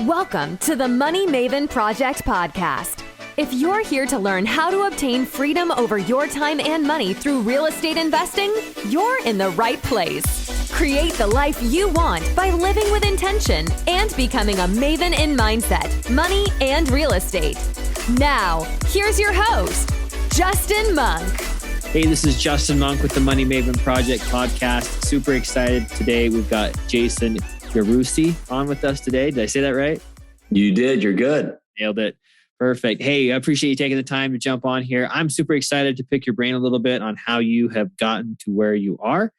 Welcome to the Money Maven Project podcast. If you're here to learn how to obtain freedom over your time and money through real estate investing, you're in the right place. Create the life you want by living with intention and becoming a Maven in mindset, money, and real estate. Now, here's your host, Justin Monk. Hey, this is Justin Monk with the Money Maven Project podcast. Super excited. Today, we've got Jason Yarusi on with us today. Did I say that right? You did. You're good. Nailed it. Perfect. Hey, I appreciate you taking the time to jump on here. I'm super excited to pick your brain a little bit on how you have gotten to where you are.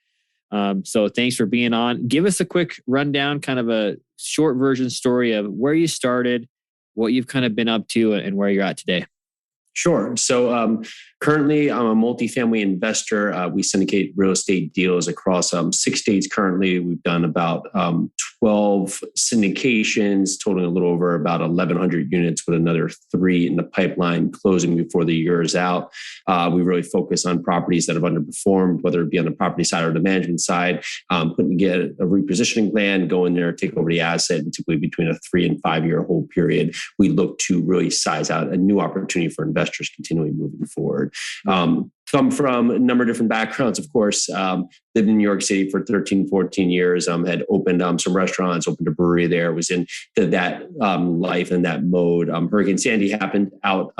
So thanks for being on. Give us a quick rundown, kind of a short version story of where you started, what you've kind of been up to, and where you're at today. Sure. So currently, I'm a multifamily investor. We syndicate real estate deals across 6 states currently. We've done about 12 syndications, totaling a little over about 1,100 units, with another 3 in the pipeline closing before the year is out. We really focus on properties that have underperformed, whether it be on the property side or the management side, putting together a repositioning plan, go in there, take over the asset, and typically between a 3 and 5 year hold period, we look to really size out a new opportunity for investors continually moving forward. Come from a number of different backgrounds, of course. Lived in New York City for 13, 14 years. Had opened some restaurants, opened a brewery there, was into that life and that mode. Hurricane Sandy happened out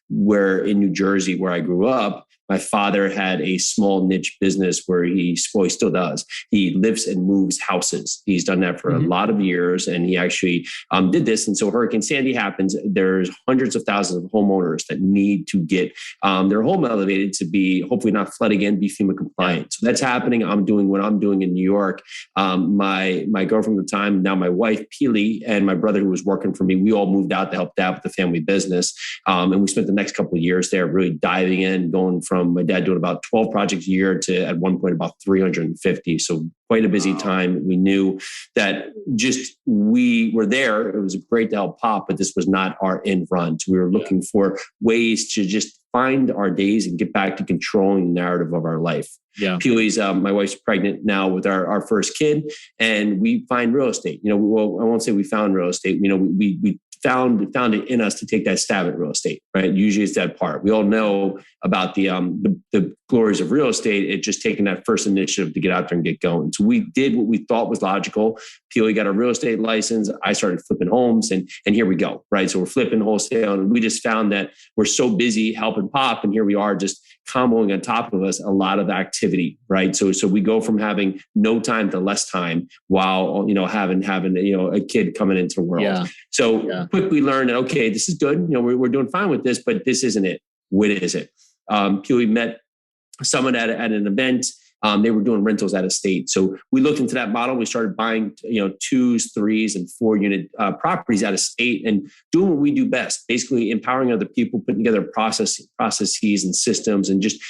where in New Jersey, where I grew up. My father had a small niche business where he still does. He lifts and moves houses. He's done that for a lot of years, and he actually did this. And so Hurricane Sandy happens. There's hundreds of thousands of homeowners that need to get their home elevated to be hopefully not flood again, be FEMA compliant. So that's happening. I'm doing what I'm doing in New York. My girlfriend at the time, now my wife, Pili, and my brother who was working for me, we all moved out to help out with the family business. And we spent the next couple of years there really diving in, going from my dad doing about 12 projects a year to at one point about 350. So quite a busy time. We knew that we were there. It was great to help pop, but this was not our end run. So we were looking for ways to just find our days and get back to controlling the narrative of our life. Yeah. Pili's, my wife's pregnant now with our first kid, and we find real estate. I won't say we found real estate. We found it in us to take that stab at real estate, right? Usually it's that part. We all know about the glories of real estate. It's just taking that first initiative to get out there and get going. So we did what we thought was logical. Pili got a real estate license. I started flipping homes, and here we go, right? So we're flipping wholesale, and we just found that we're so busy helping pop, and here we are just comboing on top of us a lot of activity, right? So we go from having no time to less time while having a kid coming into the world. Yeah. So quickly learned that, okay, this is good. We're doing fine with this, but this isn't it. What is it? Pili met someone at an event. They were doing rentals out of state. So we looked into that model. We started buying, 2s, 3s, and 4 unit properties out of state and doing what we do best, basically empowering other people, putting together processes and systems, and just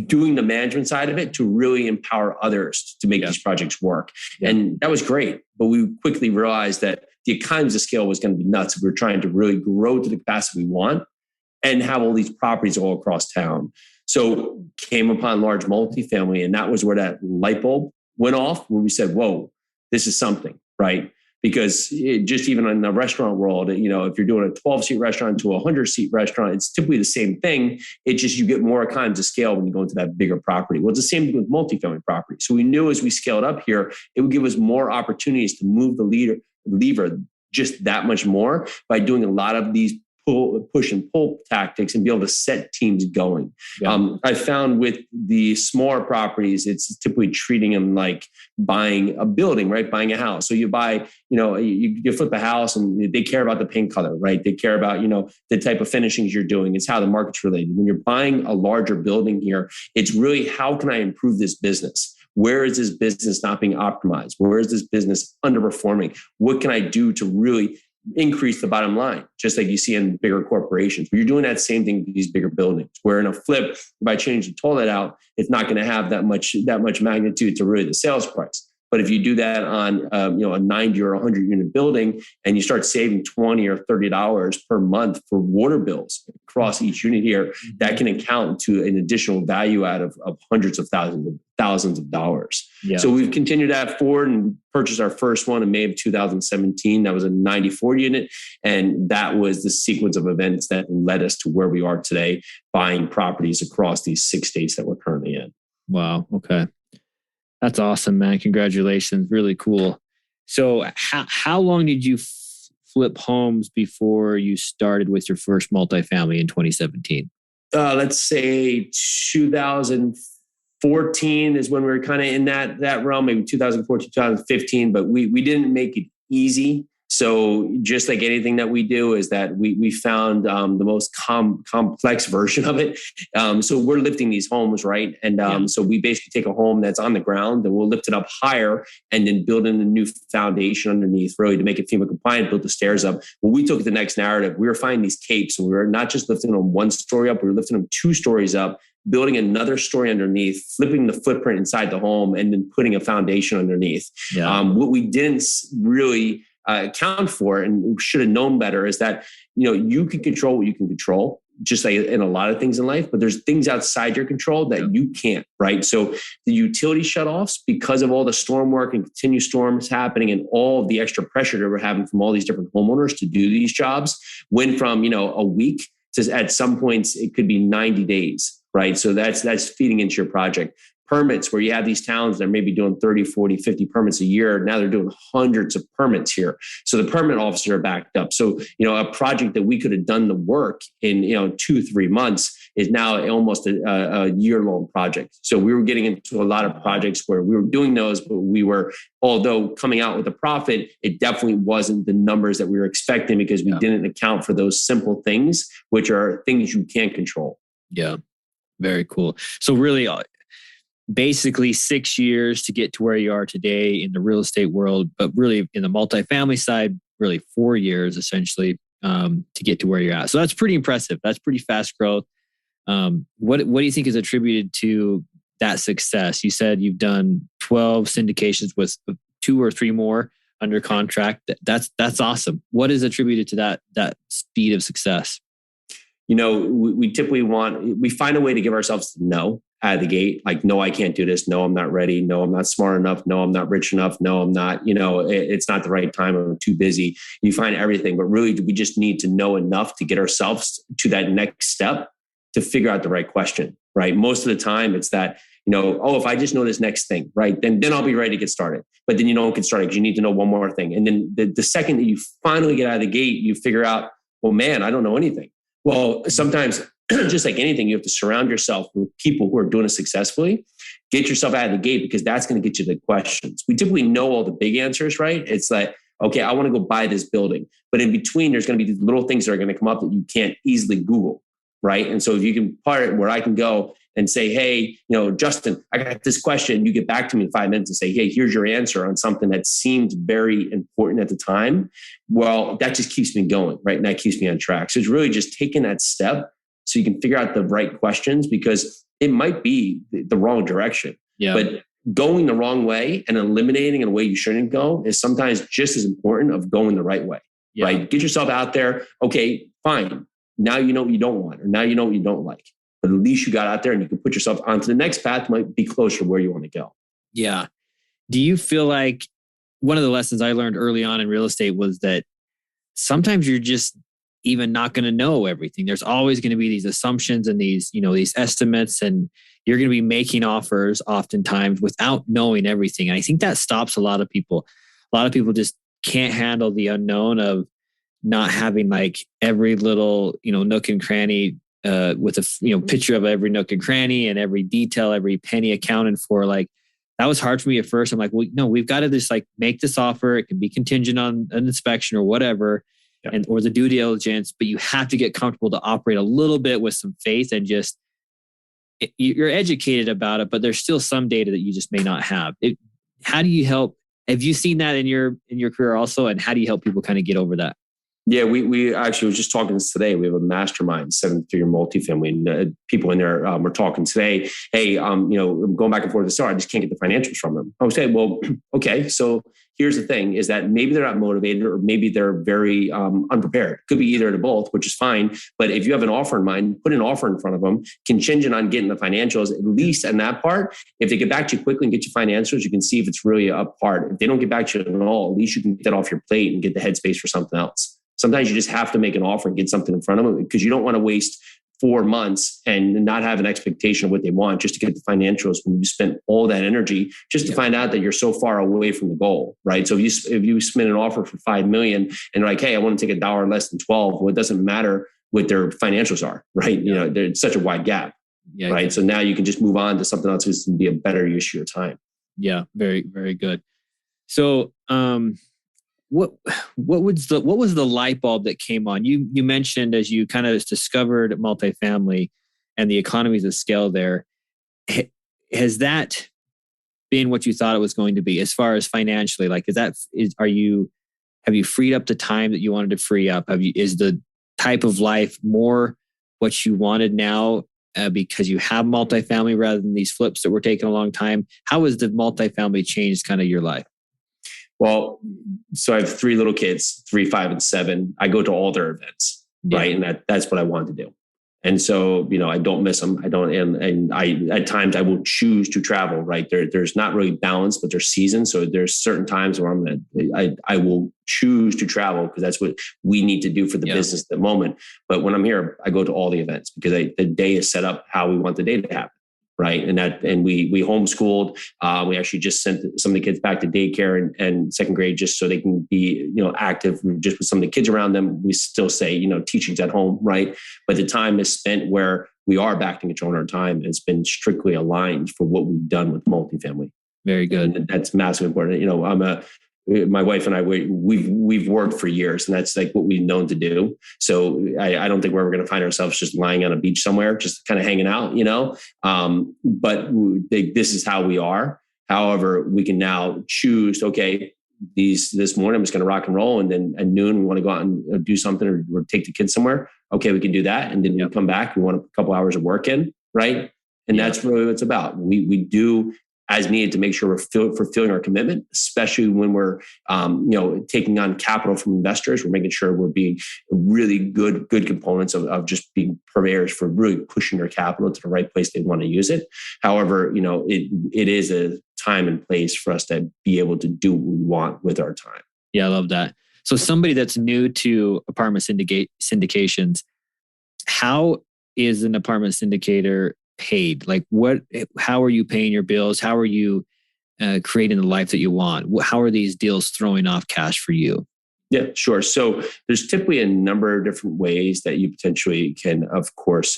doing the management side of it to really empower others to make these projects work. Yeah. And that was great. But we quickly realized that the economies of scale was going to be nuts. We were trying to really grow to the capacity we want and have all these properties all across town. So came upon large multifamily, and that was where that light bulb went off, where we said, whoa, this is something, right? Because just even in the restaurant world, if you're doing a 12-seat restaurant to a 100-seat restaurant, it's typically the same thing. It's just you get more economies of scale when you go into that bigger property. Well, it's the same thing with multifamily property. So we knew as we scaled up here, it would give us more opportunities to move the lever just that much more by doing a lot of these push and pull tactics and be able to set teams going. Yeah. I found with the smaller properties, it's typically treating them like buying a building, right? Buying a house. So you buy, you flip a house, and they care about the paint color, right? They care about, the type of finishings you're doing. It's how the market's related. When you're buying a larger building here, it's really, how can I improve this business? Where is this business not being optimized? Where is this business underperforming? What can I do to really increase the bottom line, just like you see in bigger corporations? But you're doing that same thing with these bigger buildings, where in a flip, if I change the toilet out, it's not going to have that much magnitude to really the sales price. But if you do that on a 90 or 100 unit building, and you start saving $20 or $30 per month for water bills across each unit here, that can account to an additional value out of hundreds of thousands of dollars. Yeah. So we've continued that forward and purchased our first one in May of 2017. That was a 94 unit. And that was the sequence of events that led us to where we are today, buying properties across these 6 states that we're currently in. Wow. Okay. That's awesome, man. Congratulations. Really cool. So how long did you flip homes before you started with your first multifamily in 2017? Let's say 2014 is when we were kind of in that realm, maybe 2014, 2015, but we didn't make it easy. So just like anything that we do is that we found the most complex version of it. So we're lifting these homes, right? And so we basically take a home that's on the ground and we'll lift it up higher and then build in a new foundation underneath, really to make it FEMA compliant, build the stairs up. Well, we took the next narrative. We were finding these capes and we were not just lifting them 1 story up, we were lifting them 2 stories up, building another story underneath, flipping the footprint inside the home, and then putting a foundation underneath. Yeah. What we didn't really account for and should have known better is that, you can control what you can control, just like in a lot of things in life, but there's things outside your control that you can't, right? So the utility shutoffs, because of all the storm work and continuous storms happening and all of the extra pressure that we're having from all these different homeowners to do these jobs, went from, a week to at some points, it could be 90 days, right? So that's feeding into your project. Permits, where you have these towns that are maybe doing 30, 40, 50 permits a year. Now they're doing hundreds of permits here. So the permit officers are backed up. So, a project that we could have done the work in, 2-3 months is now almost a year-long project. So we were getting into a lot of projects where we were doing those, but although coming out with a profit, it definitely wasn't the numbers that we were expecting because we didn't account for those simple things, which are things you can't control. Yeah. Very cool. So really, basically 6 years to get to where you are today in the real estate world, but really in the multifamily side, really 4 years essentially to get to where you're at. So that's pretty impressive. That's pretty fast growth. What do you think is attributed to that success? You said you've done 12 syndications with 2 or 3 more under contract. That's awesome. What is attributed to that speed of success? We typically we find a way to give ourselves no out of the gate. Like, no, I can't do this. No, I'm not ready. No, I'm not smart enough. No, I'm not rich enough. No, I'm not, it's not the right time. I'm too busy. You find everything, but really we just need to know enough to get ourselves to that next step to figure out the right question, right? Most of the time it's that, if I just know this next thing, right, then I'll be ready to get started. But then you don't get started because you need to know one more thing. And then the second that you finally get out of the gate, you figure out, well, man, I don't know anything. Well, sometimes just like anything, you have to surround yourself with people who are doing it successfully. Get yourself out of the gate because that's going to get you the questions. We typically know all the big answers, right? It's like, okay, I want to go buy this building. But in between, there's going to be these little things that are going to come up that you can't easily Google, right? And so if you can part it where I can go and say, hey, Justin, I got this question. You get back to me in 5 minutes and say, hey, here's your answer on something that seemed very important at the time. Well, that just keeps me going, right? And that keeps me on track. So it's really just taking that step so you can figure out the right questions because it might be the wrong direction. Yeah. But going the wrong way and eliminating in a way you shouldn't go is sometimes just as important of going the right way, right? Get yourself out there. Okay, fine. Now you know what you don't want, or now you know what you don't like. But at least you got out there and you can put yourself onto the next path, might be closer to where you want to go. Yeah. Do you feel like one of the lessons I learned early on in real estate was that sometimes you're just even not going to know everything. There's always going to be these assumptions and these estimates, and you're going to be making offers oftentimes without knowing everything. And I think that stops a lot of people. A lot of people just can't handle the unknown of not having like every little, nook and cranny with a picture of every nook and cranny and every detail, every penny accounted for. Like, that was hard for me at first. I'm like, well, no, we've got to just like make this offer. It can be contingent on an inspection or whatever, or the due diligence, but you have to get comfortable to operate a little bit with some faith and just, you're educated about it, but there's still some data that you just may not have. How do you help? Have you seen that in your career also? And how do you help people kind of get over that? Yeah, we actually was just talking this today. We have a mastermind, 7-figure multifamily, and people in there were talking today. Hey, going back and forth with the star, I just can't get the financials from them. I would say, well, okay. So here's the thing: is that maybe they're not motivated, or maybe they're very unprepared. Could be either to both, which is fine. But if you have an offer in mind, put an offer in front of them, contingent on getting the financials. At least in that part, if they get back to you quickly and get you financials, you can see if it's really a part. If they don't get back to you at all, at least you can get that off your plate and get the headspace for something else. Sometimes you just have to make an offer and get something in front of them, because you don't want to waste 4 months and not have an expectation of what they want just to get the financials when you spent all that energy just to find out that you're so far away from the goal, right? So if you submit an offer for $5 million and they're like, hey, I want to take $1 less than 12, well, it doesn't matter what their financials are, right? Yeah. There's such a wide gap, right? Exactly. So now you can just move on to something else that's going to be a better use of your time. Yeah, very, very good. So, what was the light bulb that came on? You mentioned, as you kind of discovered multifamily and the economies of scale there, has that been what you thought it was going to be as far as financially? Like, have you freed up the time that you wanted to free up? Is the type of life more what you wanted now because you have multifamily rather than these flips that were taking a long time? How has the multifamily changed kind of your life? Well, so I have 3 little kids, 3, 5, and 7. I go to all their events, right? And that's what I want to do. And so, I don't miss them. I don't, and I, at times I will choose to travel, right? There's not really balance, but there's seasons. So there's certain times where I will choose to travel because that's what we need to do for the business at the moment. But when I'm here, I go to all the events because the day is set up how we want the day to happen. Right. And we homeschooled. We actually just sent some of the kids back to daycare and second grade just so they can be, active just with some of the kids around them. We still say, teaching's at home. Right. But the time is spent where we are back in control of our time. It's been strictly aligned for what we've done with multifamily. Very good. And that's massively important. My wife and I, we've worked for years, and that's like what we've known to do. So I don't think we're ever going to find ourselves just lying on a beach somewhere, just kind of hanging out, But this is how we are. However, we can now choose. Okay, this morning I'm just going to rock and roll, and then at noon we want to go out and do something or take the kids somewhere. Okay, we can do that, and then we come back. We want a couple hours of work in, right? And that's really what it's about. We do as needed to make sure we're fulfilling our commitment, especially when we're, taking on capital from investors. We're making sure we're being really good components of just being purveyors for really pushing their capital to the right place they want to use it. However, it is a time and place for us to be able to do what we want with our time. Yeah, I love that. So somebody that's new to apartment syndications, how is an apartment syndicator paid? Like how are you paying your bills? How are you creating the life that you want? How are these deals throwing off cash for you? Yeah, sure. So there's typically a number of different ways that you potentially can, of course,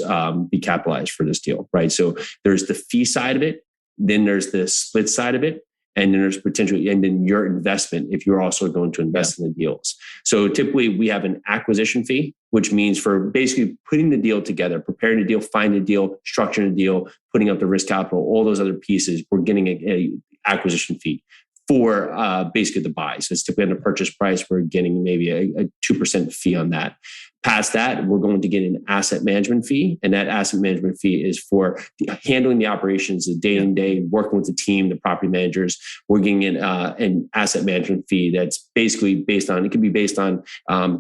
be capitalized for this deal, right? So there's the fee side of it. Then there's the split side of it. And then there's potentially, and then your investment if you're also going to invest in the deals. So typically we have an acquisition fee, which means for basically putting the deal together, preparing the deal, finding the deal, structuring the deal, putting up the risk capital, all those other pieces, we're getting a acquisition fee for basically the buy. So it's typically on the purchase price, we're getting maybe a 2% fee on that. Past that, we're going to get an asset management fee. And that asset management fee is for handling the operations, the day-to-day, working with the team, the property managers. We're getting an asset management fee that's basically based on, it could be based on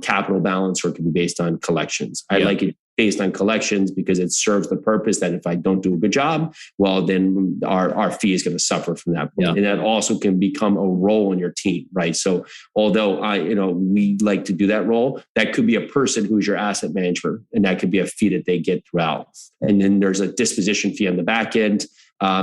capital balance, or it could be based on collections. I like it based on collections because it serves the purpose that if I don't do a good job, well, then our fee is going to suffer from that. Yeah. And that also can become a role in your team, right? So although we like to do that role, that could be a person who's your asset manager, and that could be a fee that they get throughout. And then there's a disposition fee on the back end,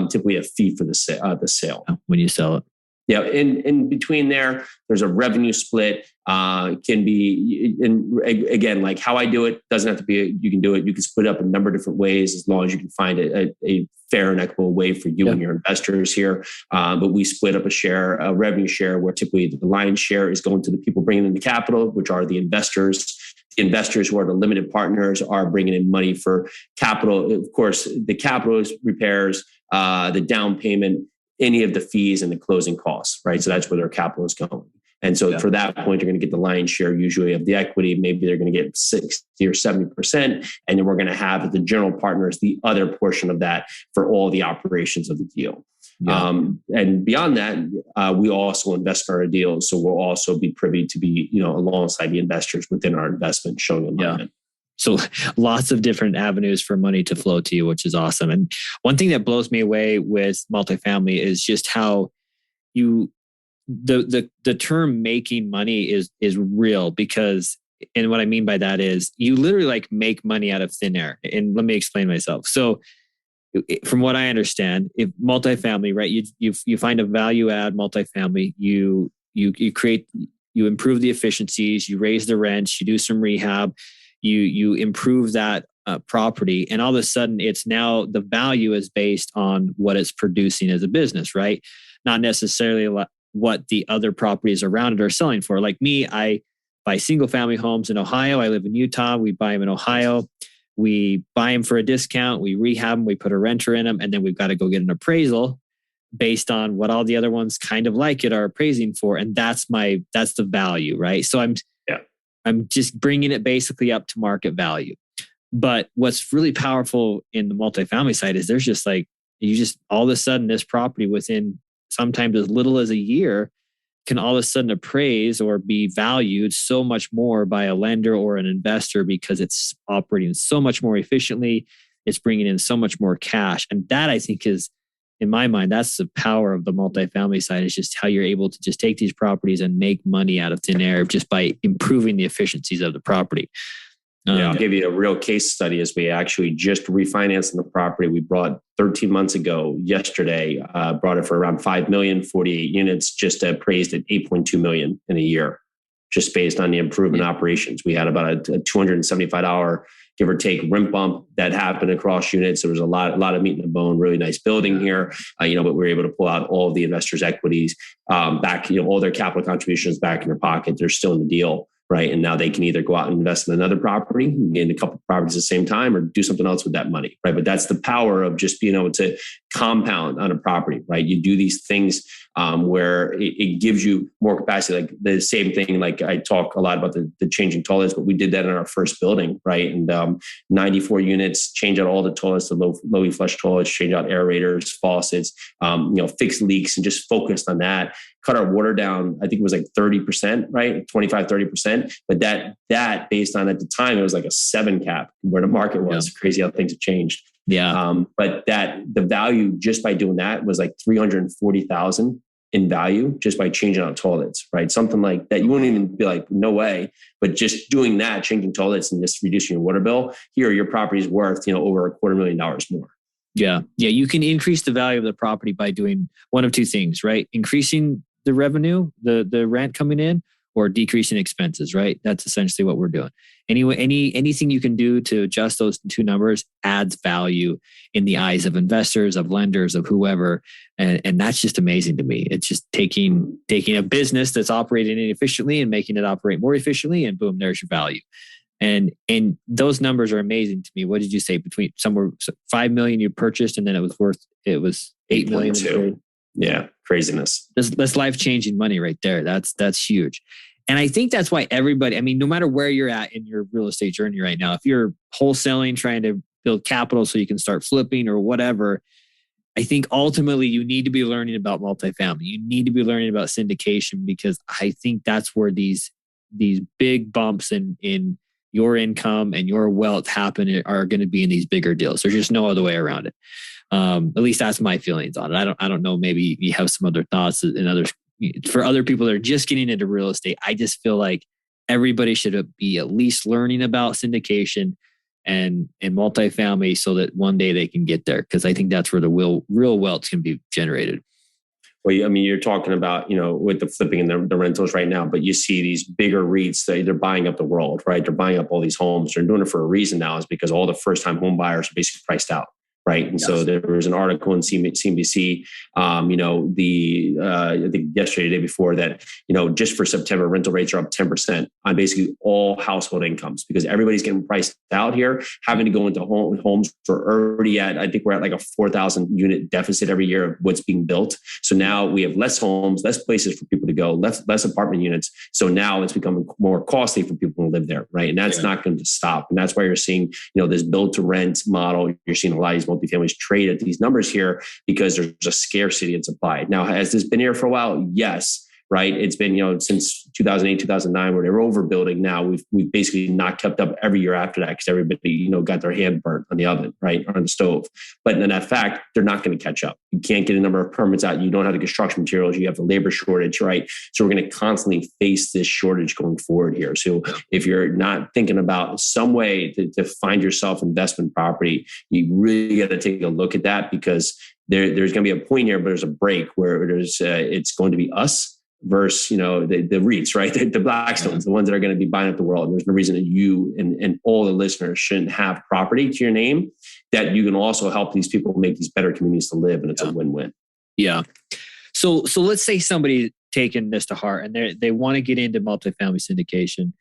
typically a fee for the sale. When you sell it. Yeah, in between there's a revenue split. Can be, and again, like how I do it doesn't have to be. You can do it. You can split up a number of different ways as long as you can find a fair and equitable way for you and your investors here. But we split up a revenue share, where typically the lion's share is going to the people bringing in the capital, which are the investors. The investors who are the limited partners are bringing in money for capital. Of course, the capital is repairs, the down payment, any of the fees and the closing costs, right? So that's where their capital is going. And so for that point, you're going to get the lion's share usually of the equity. Maybe they're going to get 60 or 70%. And then we're going to have the general partners, the other portion of that for all the operations of the deal. Yeah. And beyond that, we also invest in our deals. So we'll also be privy to be, alongside the investors within our investment showing alignment. So lots of different avenues for money to flow to you, which is awesome. And one thing that blows me away with multifamily is just how the term making money is real, because, and what I mean by that is you literally make money out of thin air. And let me explain myself. So from what I understand, if multifamily, right, you find a value add multifamily, you improve the efficiencies, you raise the rents, you do some rehab, you improve that property, and all of a sudden it's now the value is based on what it's producing as a business, right? Not necessarily what the other properties around it are selling for. Like me, I buy single family homes in Ohio. I live in Utah. We buy them in Ohio. We buy them for a discount. We rehab them. We put a renter in them, and then we've got to go get an appraisal based on what all the other ones kind of like it are appraising for, and that's the value, right? So I'm just bringing it basically up to market value. But what's really powerful in the multifamily side is there's just all of a sudden this property within sometimes as little as a year can all of a sudden appraise or be valued so much more by a lender or an investor because it's operating so much more efficiently. It's bringing in so much more cash. And that, I think, is, in my mind, that's the power of the multifamily side, is just how you're able to just take these properties and make money out of thin air just by improving the efficiencies of the property. I'll give you a real case study. As we actually just refinanced the property we brought 13 months ago yesterday, brought it for around 5 million, 48 units, just appraised at 8.2 million in a year, just based on the improvement operations. We had about a $275, give or take, rent bump that happened across units. There was a lot of meat in the bone, really nice building here, but we were able to pull out all of the investors' equities back, all their capital contributions back in their pocket. They're still in the deal. Right. And now they can either go out and invest in another property, gain a couple of properties at the same time, or do something else with that money. Right. But that's the power of just being able to compound on a property. Right. You do these things where it gives you more capacity. Like the same thing, like I talk a lot about the changing toilets, but we did that in our first building. Right. And 94 units, change out all the toilets, the low flush toilets, change out aerators, faucets, fix leaks, and just focused on that. Cut our water down, I think it was 30%, right? 25, 30%. But that based on, at the time, it was a 7 cap where the market was. Crazy how things have changed. Yeah. But the value just by doing that was $340,000 in value just by changing out toilets, right? Something like that. You wouldn't even be like, no way. But just doing that, changing toilets and just reducing your water bill, here your property is worth, over $250,000 more. Yeah. Yeah. You can increase the value of the property by doing one of two things, right? Increasing the revenue, the rent coming in, or decreasing expenses, right? That's essentially what we're doing. Anyway, anything you can do to adjust those two numbers adds value in the eyes of investors, of lenders, of whoever. And that's just amazing to me. It's just taking a business that's operating inefficiently and making it operate more efficiently, and boom, there's your value. And those numbers are amazing to me. What did you say? Between somewhere 5 million you purchased, and then it was 8 million. Yeah, craziness. That's life-changing money right there. That's huge. And I think that's why everybody, no matter where you're at in your real estate journey right now, if you're wholesaling, trying to build capital so you can start flipping or whatever, I think ultimately you need to be learning about multifamily. You need to be learning about syndication, because I think that's where these big bumps in your income and your wealth happen are going to be in these bigger deals. There's just no other way around it. At least that's my feelings on it. I don't know. Maybe you have some other thoughts and others. For other people that are just getting into real estate, I just feel like everybody should be at least learning about syndication and multifamily so that one day they can get there. Because I think that's where the real wealth can be generated. Well, you're talking about, with the flipping and the rentals right now, but you see these bigger REITs, they're buying up the world, right? They're buying up all these homes. They're doing it for a reason now, is because all the first-time home buyers are basically priced out. right? And so there was an article in CNBC, I think yesterday, the day before that, just for September, rental rates are up 10% on basically all household incomes because everybody's getting priced out here, having to go into homes. We're already I think we're at like a 4,000 unit deficit every year of what's being built. So now we have less homes, less places for people to go, less apartment units. So now it's becoming more costly for people to live there, right? And that's not going to stop. And that's why you're seeing, this build to rent model. You're seeing a lot of these multifamilies trade at these numbers here because there's a scarcity in supply. Now, has this been here for a while? Yes. Right. It's been, since 2008, 2009, where they were overbuilding. Now we've basically not kept up every year after that because everybody, got their hand burnt on the oven, right, or on the stove. But in that fact, they're not going to catch up. You can't get a number of permits out. You don't have the construction materials. You have the labor shortage, right? So we're going to constantly face this shortage going forward here. So if you're not thinking about some way to find yourself investment property, you really got to take a look at that because there's going to be a point here, but there's a break where it's going to be us versus, the REITs, right? The Blackstones, the ones that are going to be buying up the world. And there's no reason that you and all the listeners shouldn't have property to your name that you can also help these people make these better communities to live. And it's a win-win. Yeah. So let's say somebody taking this to heart and they want to get into multifamily syndication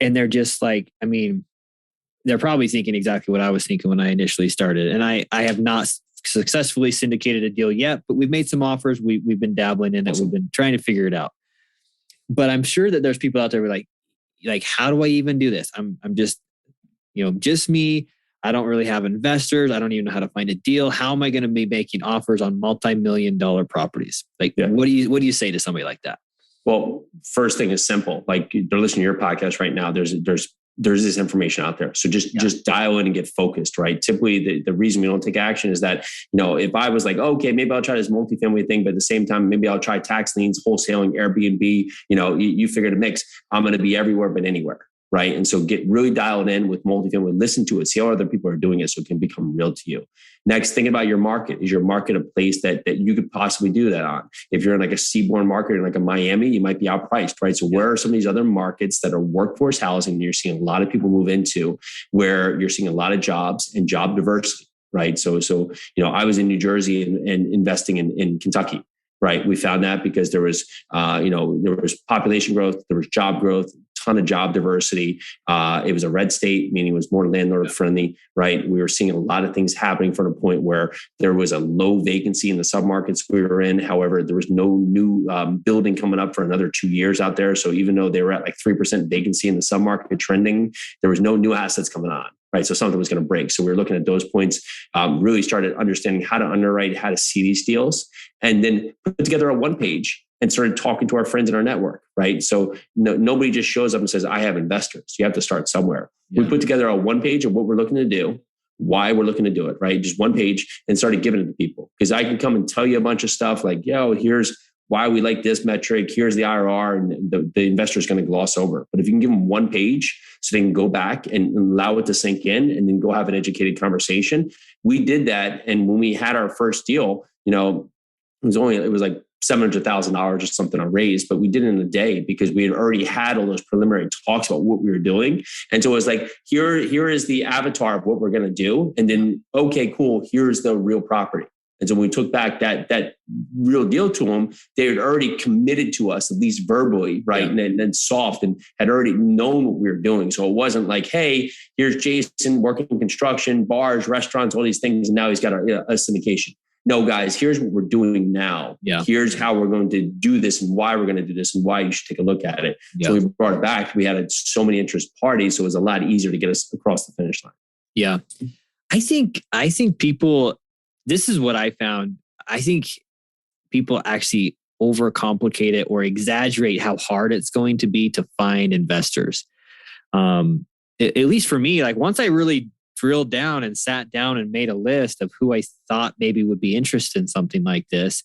and they're just like, they're probably thinking exactly what I was thinking when I initially started. And I have not successfully syndicated a deal yet, but we've made some offers. We've been dabbling in it. We've been trying to figure it out. But I'm sure that there's people out there who are like, how do I even do this? I'm just, just me. I don't really have investors. I don't even know how to find a deal. How am I going to be making offers on multi-million-dollar properties? What do you say to somebody like that? Well, first thing is simple. Like they're listening to your podcast right now. There's this information out there. So just dial in and get focused, right? Typically the reason we don't take action is that, if I was like, okay, maybe I'll try this multifamily thing, but at the same time, maybe I'll try tax liens, wholesaling, Airbnb, you figure the mix. I'm going to be everywhere, but anywhere. Right. And so get really dialed in with multifamily, listen to it, see how other people are doing it so it can become real to you. Next, think about your market. Is your market a place that you could possibly do that on? If you're in like a seaborne market in like a Miami, you might be outpriced, right? So where are some of these other markets that are workforce housing you're seeing a lot of people move into, where you're seeing a lot of jobs and job diversity, right? So I was in New Jersey and investing in Kentucky. Right. We found that because there was population growth, there was job growth, ton of job diversity. It was a red state, meaning it was more landlord friendly, right? We were seeing a lot of things happening from a point where there was a low vacancy in the submarkets we were in. However, there was no new building coming up for another 2 years out there. So even though they were at like 3% vacancy in the submarket trending, there was no new assets coming on. Right. So something was going to break. So we were looking at those points, really started understanding how to underwrite, how to see these deals, and then put together a one page and started talking to our friends in our network. Right. So nobody just shows up and says, I have investors. You have to start somewhere. Yeah. We put together a one page of what we're looking to do, why we're looking to do it. Right. Just one page and started giving it to people. Because I can come and tell you a bunch of stuff like, here's why we like this metric. Here's the IRR, and the investor is going to gloss over. But if you can give them one page so they can go back and allow it to sink in and then go have an educated conversation. We did that. And when we had our first deal, it was like $700,000 or something I raised, but we did it in a day because we had already had all those preliminary talks about what we were doing. And so it was like, here is the avatar of what we're going to do. And then, okay, cool. Here's the real property. And so when we took back that real deal to them, they had already committed to us, at least verbally, right? Yeah. And then soft, and had already known what we were doing. So it wasn't like, hey, here's Jason working in construction, bars, restaurants, all these things. And now he's got a syndication. No, guys, here's what we're doing now. Yeah. Here's how we're going to do this and why we're going to do this and why you should take a look at it. Yeah. So we brought it back. We had so many interest parties. So it was a lot easier to get us across the finish line. Yeah. I think people... This is what I found. I think people actually overcomplicate it or exaggerate how hard it's going to be to find investors. At least for me, like once I really drilled down and sat down and made a list of who I thought maybe would be interested in something like this,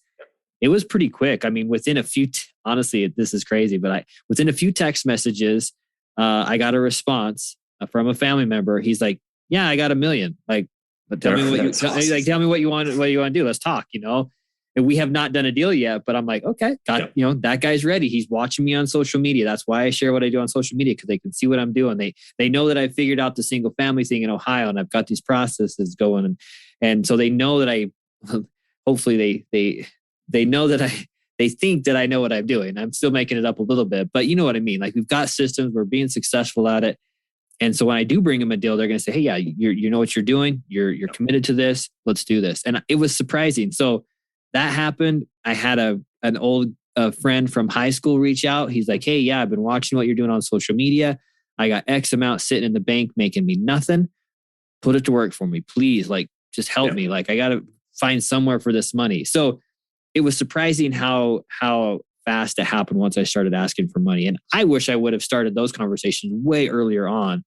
it was pretty quick. I mean, within a few, honestly, this is crazy, but within a few text messages, I got a response from a family member. He's like, yeah, I got $1 million. Like, but tell me what you want to do. Let's talk, And we have not done a deal yet, but I'm like, okay, that guy's ready. He's watching me on social media. That's why I share what I do on social media, because they can see what I'm doing. They know that I figured out the single family thing in Ohio, and I've got these processes going. And so they know that hopefully they know that they think that I know what I'm doing. I'm still making it up a little bit, but you know what I mean? Like, we've got systems, we're being successful at it. And so when I do bring them a deal, they're going to say, hey, yeah, you know what you're doing. You're committed to this. Let's do this. And it was surprising. So that happened. I had an old friend from high school reach out. He's like, hey, yeah, I've been watching what you're doing on social media. I got X amount sitting in the bank making me nothing. Put it to work for me, please. Like, just help me. Like, I got to find somewhere for this money. So it was surprising how fast it happened once I started asking for money. And I wish I would have started those conversations way earlier on,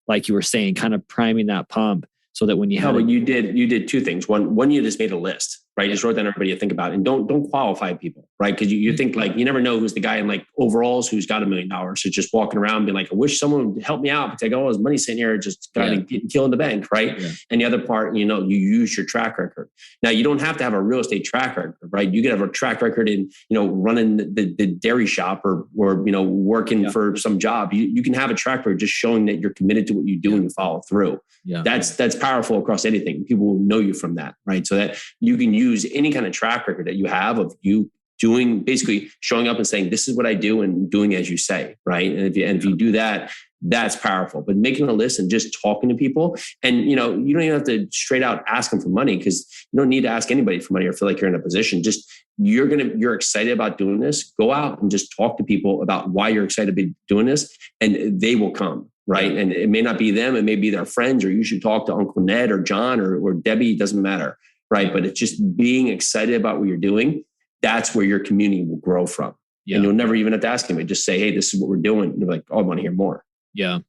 like you were saying, kind of priming that pump so that when you have... you did two things. One, you just made a list, right? You just wrote down everybody to think about, and don't qualify people, right? Because you think, like, you never know who's the guy in like overalls who's got $1 million. So just walking around being like, I wish someone would help me out, because I got all his money sitting here, just got to get killed in the bank, right? Yeah. And the other part, you use your track record. Now, you don't have to have a real estate track record, right? You could have a track record in, running the dairy shop or working for some job. You can have a track record just showing that you're committed to what you do and you follow through. Yeah. That's powerful across anything. People will know you from that, right? So that you can use any kind of track record that you have of you doing, basically showing up and saying, this is what I do, and doing as you say, right? And if you do that, that's powerful. But making a list and just talking to people, and you don't even have to straight out ask them for money, because you don't need to ask anybody for money or feel like you're in a position. Just you're excited about doing this. Go out and just talk to people about why you're excited to be doing this, and they will come. Right. And it may not be them, it may be their friends, or you should talk to Uncle Ned or John or Debbie, it doesn't matter. Right. But it's just being excited about what you're doing. That's where your community will grow from. Yeah. And you'll never even have to ask them. Just say, hey, this is what we're doing. And they're like, oh, I want to hear more. Yeah.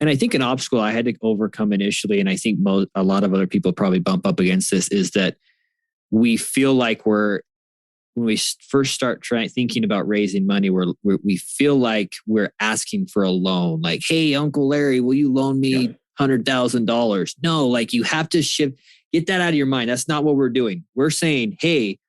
And I think an obstacle I had to overcome initially, and I think a lot of other people probably bump up against this, is that we feel like when we first start thinking about raising money, we feel like we're asking for a loan. Like, hey, Uncle Larry, will you loan me $100,000? No, like, you have to get that out of your mind. That's not what we're doing. We're saying, hey,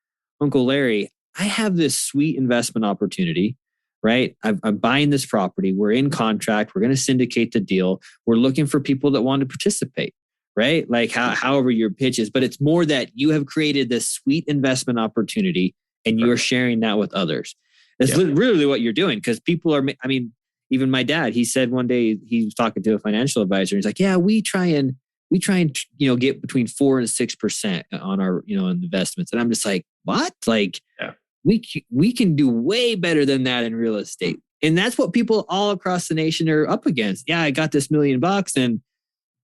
Uncle Larry, I have this sweet investment opportunity, right? I'm buying this property. We're in contract. We're going to syndicate the deal. We're looking for people that want to participate, right? Like however your pitch is, but it's more that you have created this sweet investment opportunity and you're sharing that with others. That's really what you're doing, because people are, even my dad, he said one day he was talking to a financial advisor. He's like, yeah, we try and get between 4% and 6% on our, investments. And I'm just like, what? Like, we can do way better than that in real estate. And that's what people all across the nation are up against. Yeah, I got this $1 million and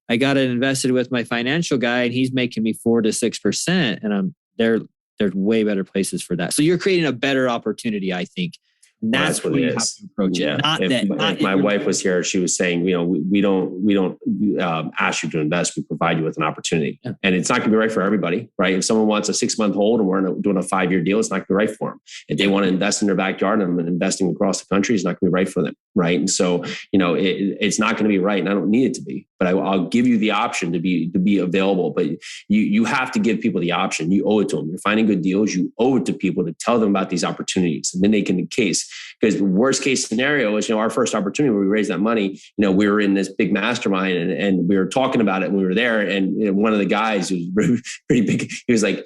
I got it invested with my financial guy, and he's making me 4 to 6%. And there's way better places for that. So you're creating a better opportunity, I think. And that's what you have to approach it. If my wife was here, she was saying, we don't ask you to invest. We provide you with an opportunity, and it's not going to be right for everybody, right? If someone wants a 6-month hold and we're doing a 5-year deal, it's not going to be right for them. If they want to invest in their backyard and investing across the country, it's not going to be right for them, right? And so, it's not going to be right, and I don't need it to be. But I'll give you the option to be available. But you have to give people the option. You owe it to them. You're finding good deals. You owe it to people to tell them about these opportunities, and then they can case. Because the worst case scenario is, our first opportunity where we raised that money, we were in this big mastermind and we were talking about it, and we were there. And one of the guys who was pretty big, he was like,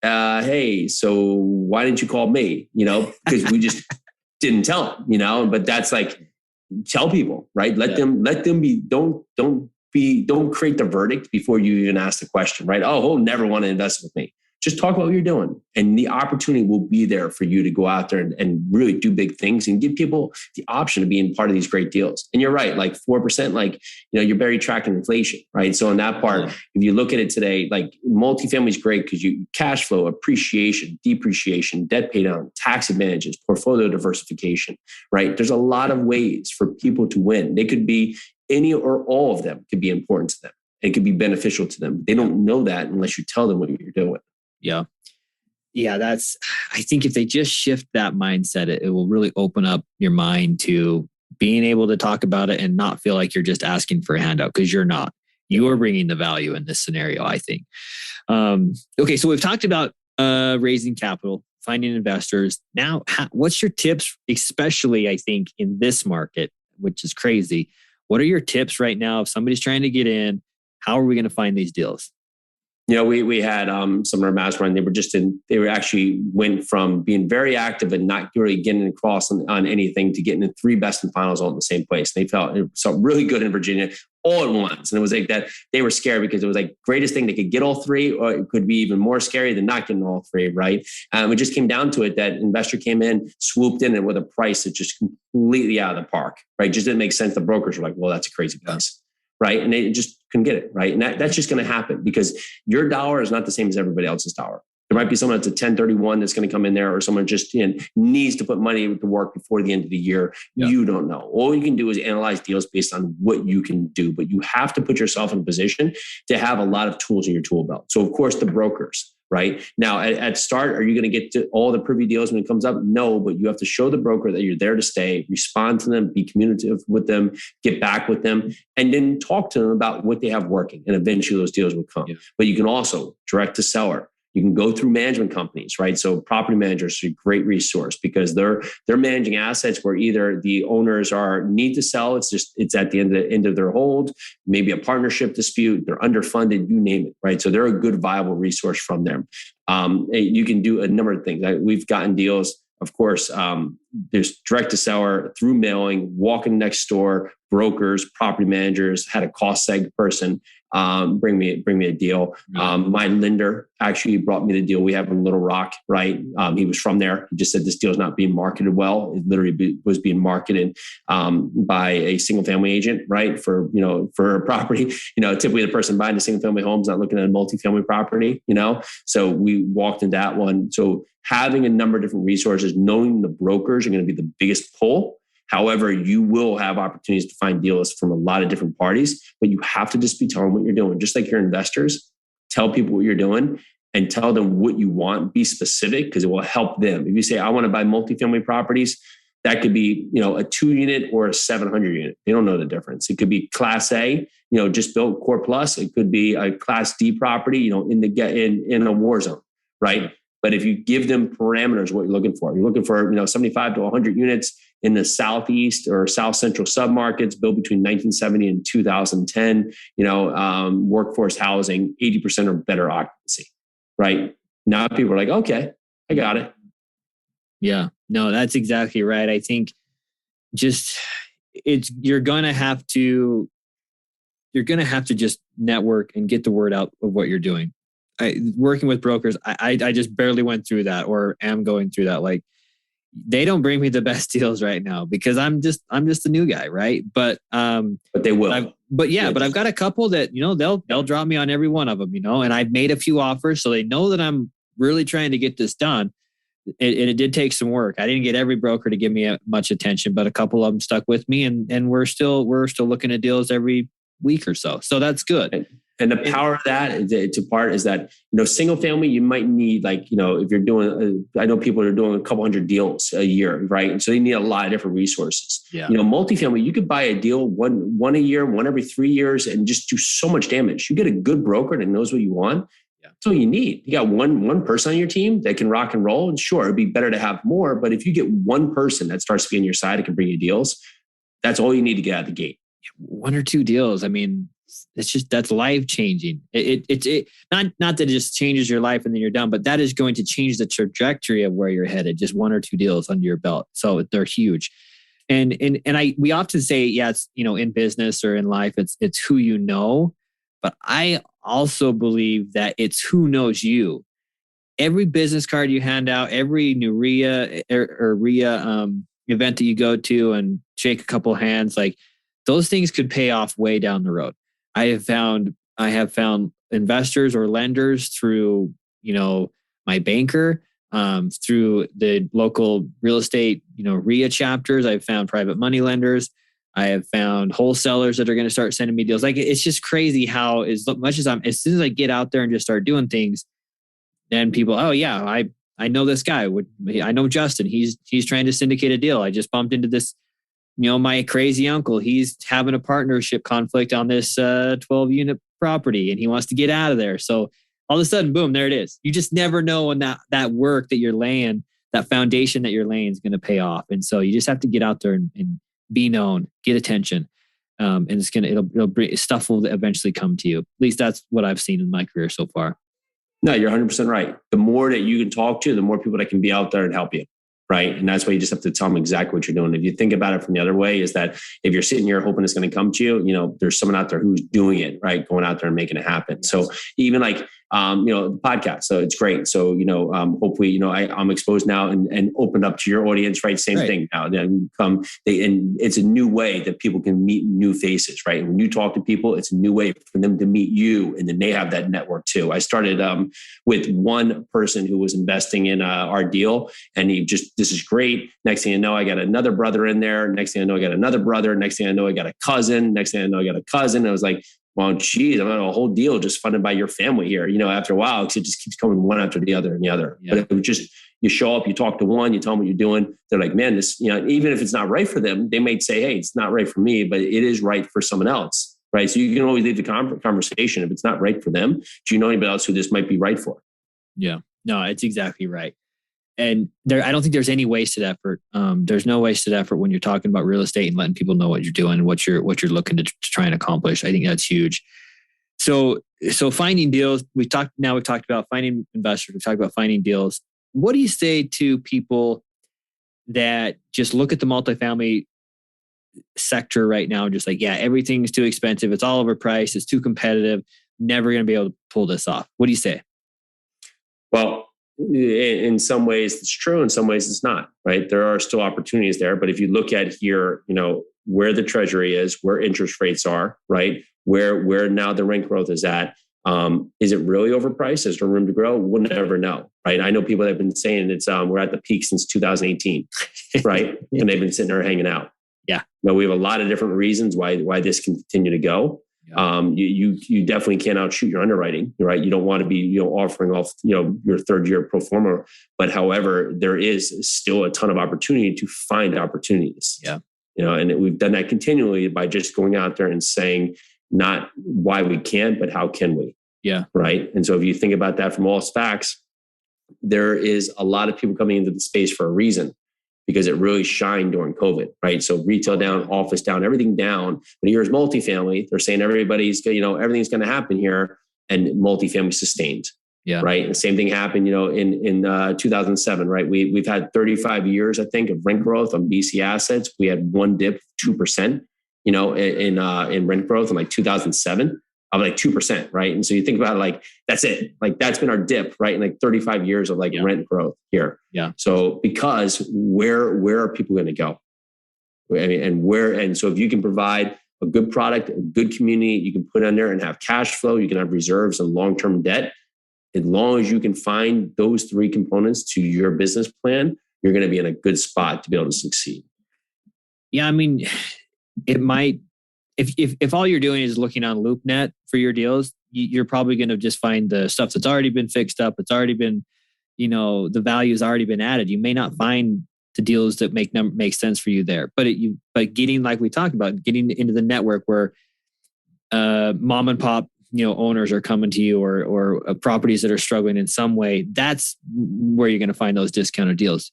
hey, so why didn't you call me? Because we just didn't tell him, but that's like, tell people, right? Let them be, don't create the verdict before you even ask the question, right? Oh, he'll never want to invest with me. Just talk about what you're doing, and the opportunity will be there for you to go out there and really do big things and give people the option of being part of these great deals. And you're right, like 4%, like, you're barely tracking inflation, right? So in that part, if you look at it today, like, multifamily is great because you cash flow, appreciation, depreciation, debt pay down, tax advantages, portfolio diversification, right? There's a lot of ways for people to win. They could be any or all of them could be important to them. It could be beneficial to them. They don't know that unless you tell them what you're doing. Yeah. I think if they just shift that mindset, it will really open up your mind to being able to talk about it and not feel like you're just asking for a handout, because you're not. You are bringing the value in this scenario, I think. Okay, so we've talked about raising capital, finding investors. Now, what's your tips, especially I think in this market, which is crazy? What are your tips right now if somebody's trying to get in? How are we going to find these deals? We had some of our mastermind. They were actually went from being very active and not really getting across on anything to getting in 3 best and finals all in the same place. They felt really good in Virginia all at once. And it was like that they were scared because it was like greatest thing they could get all 3, or it could be even more scary than not getting all 3, right? It just came down to it that investor came in, swooped in and with a price that just completely out of the park, right? Just didn't make sense. The brokers were like, well, that's a crazy price. Right. And they just couldn't get it. Right. And that's just going to happen because your dollar is not the same as everybody else's dollar. There might be someone that's a 1031 that's going to come in there, or someone just needs to put money to work before the end of the year. Yeah. You don't know. All you can do is analyze deals based on what you can do, but you have to put yourself in a position to have a lot of tools in your tool belt. So of course the brokers. Right now, at start, are you going to get to all the privy deals when it comes up? No, but you have to show the broker that you're there to stay, respond to them, be communicative with them, get back with them, and then talk to them about what they have working. And eventually those deals will come. Yeah. But you can also direct to seller. You can go through management companies, right? So property managers are a great resource because they're managing assets where either the owners need to sell. It's at the end of their hold, maybe a partnership dispute, they're underfunded, you name it, right? So they're a good viable resource from them. You can do a number of things. We've gotten deals, of course, there's direct to seller through mailing, walking next door, brokers, property managers, had a cost seg person bring me a deal. My lender actually brought me the deal we have in Little Rock, right? He was from there. He just said this deal is not being marketed well. It literally was being marketed by a single family agent, right? For a property, typically the person buying a single family home is not looking at a multifamily property, So we walked into that one. So having a number of different resources, knowing the brokers are going to be the biggest pull. However, you will have opportunities to find deals from a lot of different parties, but you have to just be telling what you're doing. Just like your investors, tell people what you're doing and tell them what you want. Be specific because it will help them. If you say, I want to buy multifamily properties, that could be, a 2-unit or a 700 unit. They don't know the difference. It could be Class A, just built Core Plus. It could be a Class D property, in a war zone, right? But if you give them parameters, what you're looking for 75 to 100 units in the Southeast or South Central submarkets, built between 1970 and 2010, workforce housing, 80% or better occupancy, right? Now people are like, okay, I got it. Yeah, no, that's exactly right. I think you're going to have to just network and get the word out of what you're doing. Working with brokers, I just barely went through that or am going through that. Like they don't bring me the best deals right now because I'm just a new guy, right? But they will. But I've got a couple that they'll drop me on every one of them, and I've made a few offers, so they know that I'm really trying to get this done. It did take some work. I didn't get every broker to give me much attention, but a couple of them stuck with me, and we're still looking at deals every week or so. So that's good. And the power of that is that, single family, you might need if you're doing, I know people are doing a couple hundred deals a year, right? And so they need a lot of different resources. Yeah. Multifamily, you could buy a deal one a year, one every 3 years and just do so much damage. You get a good broker that knows what you want. Yeah. That's all you need. You got one person on your team that can rock and roll. And sure, it'd be better to have more, but if you get one person that starts to be on your side, it can bring you deals. That's all you need to get out of the gate. 1 or 2 deals. I mean, that's life changing. It not that it just changes your life and then you're done, but that is going to change the trajectory of where you're headed. Just 1 or 2 deals under your belt. So they're huge. And we often say, it's, in business or in life, it's who you know, but I also believe that it's who knows you. Every business card you hand out, every new RIA or RIA event that you go to and shake a couple hands, like those things could pay off way down the road. I have found investors or lenders through, my banker, through the local real estate, RIA chapters. I've found private money lenders. I have found wholesalers that are going to start sending me deals. Like it's just crazy how as soon as I get out there and just start doing things, then people, oh yeah, I know this guy. I know Justin. He's trying to syndicate a deal. I just bumped into this. My crazy uncle, he's having a partnership conflict on this 12-unit property and he wants to get out of there. So all of a sudden, boom, there it is. You just never know when that work that you're laying, that foundation that you're laying is going to pay off. And so you just have to get out there and be known, get attention. And it'll bring, stuff will eventually come to you. At least that's what I've seen in my career so far. No, you're 100% right. The more that you can talk to, the more people that can be out there and help you. Right. And that's why you just have to tell them exactly what you're doing. If you think about it from the other way, is that if you're sitting here hoping it's going to come to you, there's someone out there who's doing it, right? Going out there and making it happen. Yes. So even like, the podcast. So it's great. So, hopefully, I'm exposed now and opened up to your audience, right? Same thing now. Then and it's a new way that people can meet new faces, right? And when you talk to people, it's a new way for them to meet you. And then they have that network too. I started with one person who was investing in our deal, and this is great. Next thing you know, I got another brother in there. Next thing I know, I got another brother. Next thing I know, I got a cousin. Next thing I know, I got a cousin. I was like, well, geez, I'm on a whole deal just funded by your family here. After a while, because it just keeps coming one after the other and the other. Yeah. But it was just, you show up, you talk to one, you tell them what you're doing. They're like, man, this, even if it's not right for them, they might say, hey, it's not right for me, but it is right for someone else. Right. So you can always leave the conversation. If it's not right for them, do you know anybody else who this might be right for? Yeah. No, it's exactly right. And I don't think there's any wasted effort. There's no wasted effort when you're talking about real estate and letting people know what you're doing and what you're looking to try and accomplish. I think that's huge. So finding deals, we've talked about finding investors. We've talked about finding deals. What do you say to people that just look at the multifamily sector right now and just like, yeah, everything's too expensive. It's all overpriced. It's too competitive. Never going to be able to pull this off. What do you say? Well, in some ways it's true. In some ways it's not, right? There are still opportunities there. But if you look at here, where the treasury is, where interest rates are, right? Where now the rent growth is at, is it really overpriced? Is there room to grow? We'll never know, right? I know people that have been saying it's we're at the peak since 2018, right? And they've been sitting there hanging out. Yeah. Now we have a lot of different reasons why this can continue to go. Yeah. You definitely can't outshoot your underwriting, right? You don't want to be, offering off, your third year pro forma. But however, there is still a ton of opportunity to find opportunities. Yeah. And we've done that continually by just going out there and saying not why we can, but how can we? Yeah. Right. And so if you think about that from all facts, there is a lot of people coming into the space for a reason, because it really shined during COVID, right? So retail down, office down, everything down. But here's multifamily. They're saying everybody's, everything's going to happen here, and multifamily sustained. Yeah. Right. And the same thing happened, in 2007, right? We've had 35 years, I think, of rent growth on BC assets. We had one dip, 2%, in rent growth in like 2007. Of like 2%, right? And so you think about it, like, that's it. Like, that's been our dip, right? In like 35 years of rent growth here. Yeah. So because where are people going to go? I mean, and so if you can provide a good product, a good community, you can put on there and have cash flow, you can have reserves and long-term debt. As long as you can find those three components to your business plan, you're going to be in a good spot to be able to succeed. Yeah. I mean, it might, if all you're doing is looking on LoopNet for your deals, you're probably going to just find the stuff that's already been fixed up. It's already been, the value's already been added. You may not find the deals that make sense for you there. But getting, like we talked about, getting into the network where mom and pop, owners are coming to you, or properties that are struggling in some way, that's where you're going to find those discounted deals.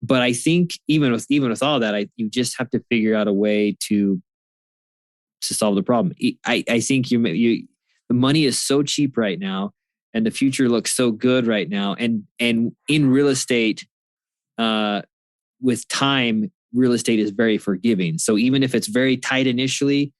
But I think even with all that, you just have to figure out a way to solve the problem. I think the money is so cheap right now, and the future looks so good right now. And in real estate, with time, real estate is very forgiving. So even if it's very tight initially,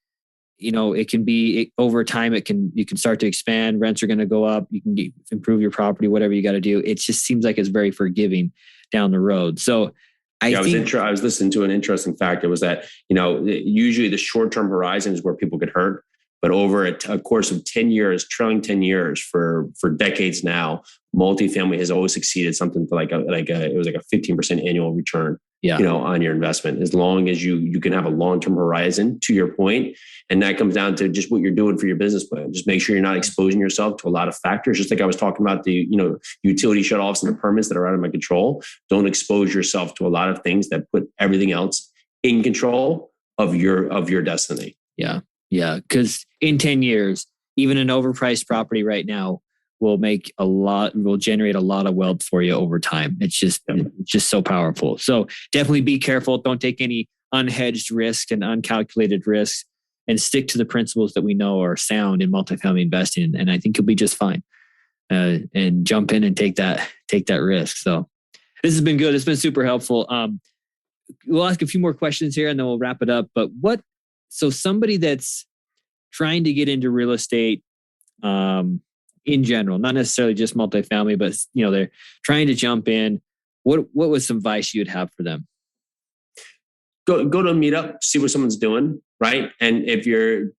it can be over time. You can start to expand. Rents are going to go up. You can improve your property, whatever you got to do. It just seems like it's very forgiving down the road. So I was listening to an interesting fact. It was that, usually the short-term horizon is where people get hurt, but over a course of 10 years, trailing 10 years for decades now, multifamily has always succeeded something to it was like a 15% annual return, on your investment, as long as you can have a long-term horizon, to your point. And that comes down to just what you're doing for your business plan. Just make sure you're not exposing yourself to a lot of factors. Just like I was talking about the, utility shutoffs and the permits that are out of my control. Don't expose yourself to a lot of things that put everything else in control of your destiny. Yeah. Yeah. Because in 10 years, even an overpriced property right now will generate a lot of wealth for you over time. It's just so powerful. So definitely be careful. Don't take any unhedged risks and uncalculated risks, and stick to the principles that we know are sound in multifamily investing. And I think you'll be just fine. And jump in and take that risk. So this has been good. It's been super helpful. We'll ask a few more questions here and then we'll wrap it up. But so somebody that's trying to get into real estate, in general, not necessarily just multifamily, but they're trying to jump in. What was some advice you'd have for them? Go to a meetup, see what someone's doing, right? And if you're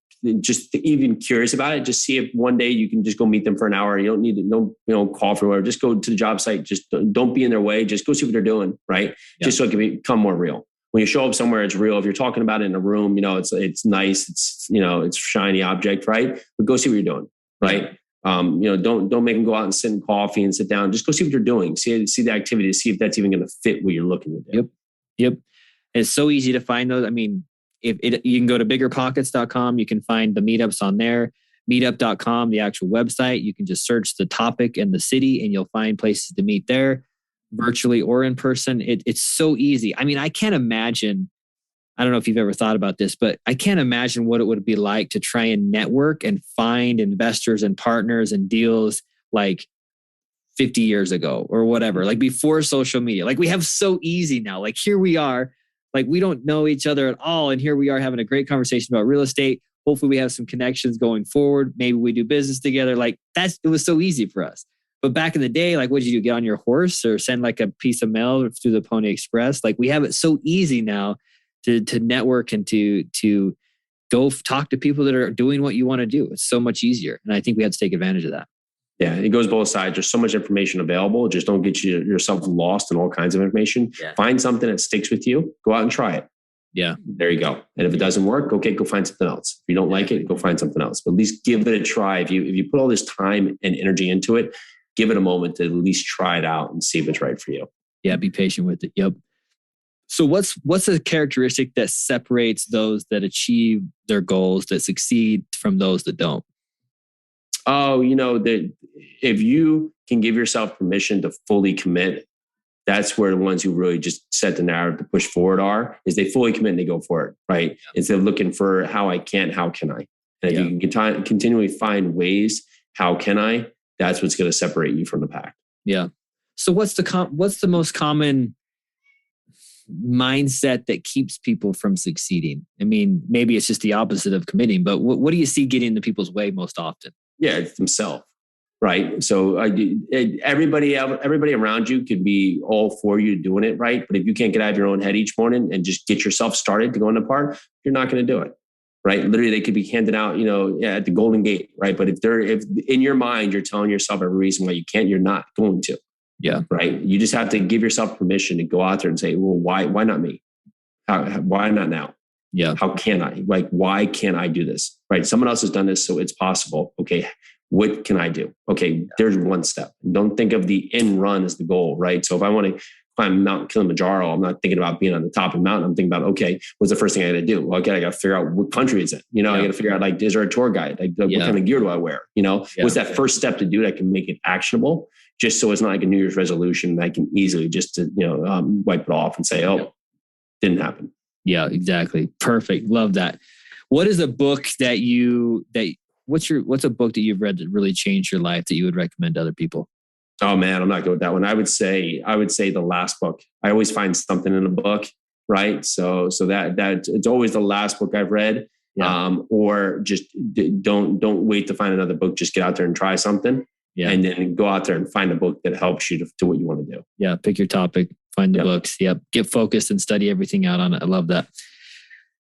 just even curious about it, just see if one day you can just go meet them for an hour. You don't need to call for whatever. Just go to the job site. Just don't be in their way. Just go see what they're doing, right? Yeah. Just so it can become more real. When you show up somewhere, it's real. If you're talking about it in a room, it's nice. It's it's a shiny object, right? But go see what you're doing, right? Don't make them go out and sit in coffee and sit down. Just go see what they're doing. See the activity to see if that's even going to fit what you're looking to do. Yep. And it's so easy to find those. I mean, you can go to biggerpockets.com. You can find the meetups on there. Meetup.com, the actual website. You can just search the topic and the city, and you'll find places to meet there, virtually or in person. It's so easy. I mean, I can't imagine. I don't know if you've ever thought about this, but I can't imagine what it would be like to try and network and find investors and partners and deals like 50 years ago or whatever, like before social media. Like we have so easy now. Like here we are, like we don't know each other at all. And here we are having a great conversation about real estate. Hopefully we have some connections going forward. Maybe we do business together. Like it was so easy for us. But back in the day, like what did you do? Get on your horse or send like a piece of mail through the Pony Express? Like we have it so easy now to network and to go talk to people that are doing what you want to do. It's so much easier. And I think we have to take advantage of that. Yeah, it goes both sides. There's so much information available. Just don't get yourself lost in all kinds of information. Yeah. Find something that sticks with you. Go out and try it. Yeah. There you go. And if it doesn't work, okay, go find something else. If you don't like it, go find something else. But at least give it a try. If you put all this time and energy into it, give it a moment to at least try it out and see if it's right for you. Yeah, be patient with it. Yep. So what's a characteristic that separates those that achieve their goals, that succeed, from those that don't? Oh, that if you can give yourself permission to fully commit, that's where the ones who really just set the narrative to push forward is they fully commit and they go for it, right? Yeah. Instead of looking for how can I? And if you can continually find ways, how can I? That's what's going to separate you from the pack. Yeah. So what's the most common mindset that keeps people from succeeding? I mean, maybe it's just the opposite of committing, but what do you see getting in the people's way most often? Yeah, it's themselves, right? So everybody around you could be all for you doing it, right? But if you can't get out of your own head each morning and just get yourself started to go in the park, you're not going to do it, right? Literally, they could be handed out, at the Golden Gate, right? But if in your mind you're telling yourself every reason why you can't, you're not going to. Yeah. Right. You just have to give yourself permission to go out there and say, well, why not me? Why not now? Yeah. How can I? Like, why can't I do this? Right. Someone else has done this, so it's possible. Okay. What can I do? Okay. There's one step. Don't think of the end run as the goal, right? So if I want to climb Mount Kilimanjaro, I'm not thinking about being on the top of the mountain. I'm thinking about, okay, what's the first thing I got to do? Well, I got to figure out what country it's in. I got to figure out, like, is there a tour guide? Like, what kind of gear do I wear? What's that first step to do that can make it actionable? Just so it's not like a New Year's resolution that I can easily just wipe it off and say, didn't happen. Yeah, exactly. Perfect. Love that. What is a book what's a book that you've read that really changed your life that you would recommend to other people? Oh man, I'm not good with that one. I would say the last book. I always find something in a book, right? So that it's always the last book I've read. Yeah. Or just don't wait to find another book. Just get out there and try something. Yeah. And then go out there and find a book that helps you to what you want to do. Yeah. Pick your topic, find the books. Yep. Get focused and study everything out on it. I love that.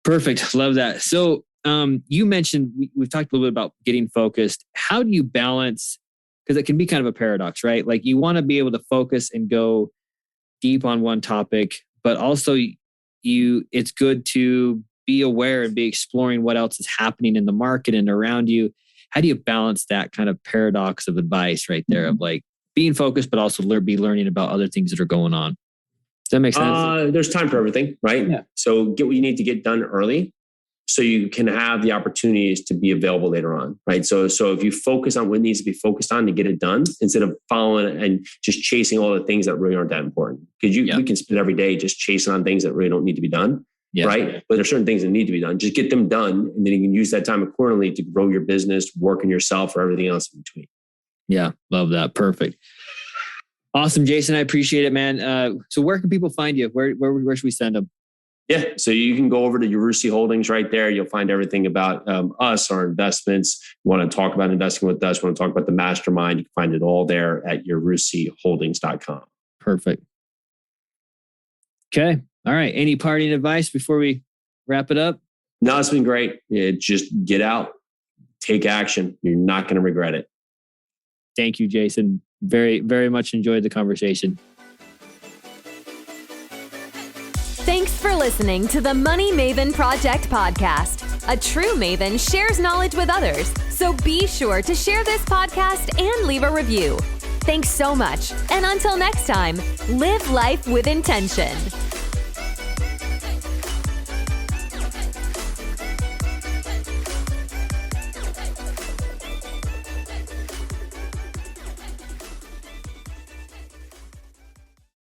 Perfect. Love that. So you mentioned, we've talked a little bit about getting focused. How do you balance, because it can be kind of a paradox, right? Like you want to be able to focus and go deep on one topic, but also it's good to be aware and be exploring what else is happening in the market and around you. How do you balance that kind of paradox of advice right there of like being focused, but also be learning about other things that are going on? Does that make sense? There's time for everything, right? Yeah. So get what you need to get done early. so you can have the opportunities to be available later on, right? So if you focus on what needs to be focused on to get it done, instead of following and just chasing all the things that really aren't that important, because we can spend every day just chasing on things that really don't need to be done, right? But there's certain things that need to be done. Just get them done, and then you can use that time accordingly to grow your business, work on yourself, or everything else in between. Yeah, love that. Perfect. Awesome, Jason. I appreciate it, man. So where can people find you? Where should we send them? Yeah. So you can go over to Yarusi Holdings right there. You'll find everything about us, our investments. You want to talk about investing with us, want to talk about the mastermind, you can find it all there at yarusiholdings.com. Perfect. Okay. All right. Any parting advice before we wrap it up? No, it's been great. Just get out, take action. You're not going to regret it. Thank you, Jason. Very, very much enjoyed the conversation. Thanks for listening to the Money Maven Project podcast. A true Maven shares knowledge with others, so be sure to share this podcast and leave a review. Thanks so much, and until next time, live life with intention.